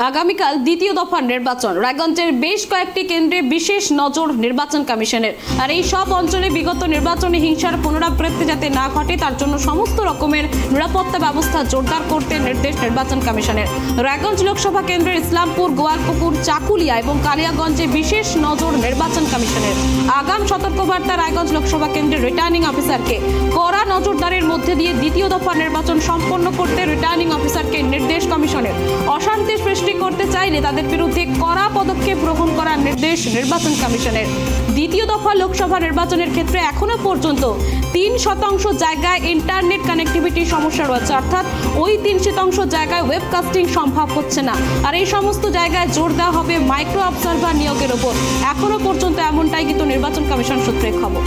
আগামীকাল দ্বিতীয় দফার নির্বাচন। রায়গঞ্জের বেশ কয়েকটি কেন্দ্রে বিশেষ নজর নির্বাচন কমিশনের। আর এই সব অঞ্চলে বিগত নির্বাচনে হিংসার পুনরাবৃত্তি যাতে না ঘটে তার জন্য সমস্ত রকমের নিরাপত্তা ব্যবস্থা জোরদার করতে নির্দেশ নির্বাচন কমিশনের। রায়গঞ্জ লোকসভা কেন্দ্রের ইসলামপুর, গোয়ালপুকুর, চাকুলিয়া এবং কালিয়াগঞ্জে বিশেষ নজর নির্বাচন কমিশনের। আগাম সতর্কবার্তা রায়গঞ্জ লোকসভা কেন্দ্রের রিটার্নিং অফিসারকে কড়া নজরদারির মধ্যে দিয়ে দ্বিতীয় দফার নির্বাচন সম্পন্ন করতে রিটার্নিং অফিসারকে নির্দেশ কমিশনের। অশান্তি সৃষ্টি করতে চাইলে তাদের বিরুদ্ধে কড়া পদক্ষেপ গ্রহণ করার নির্দেশ নির্বাচন কমিশনের। দ্বিতীয় দফা লোকসভা নির্বাচনের ক্ষেত্রে এখনো পর্যন্ত 3% জায়গায় ইন্টারনেট কানেক্টিভিটির সমস্যা রয়েছে, অর্থাৎ ওই 3% জায়গায় ওয়েবকাস্টিং সম্ভব হচ্ছে না। আর এই সমস্ত জায়গায় জোর দেওয়া হবে মাইক্রো অবজারভার নিয়োগের উপর। এখনো পর্যন্ত এমনটাই কিন্তু নির্বাচন কমিশন সূত্রে খবর।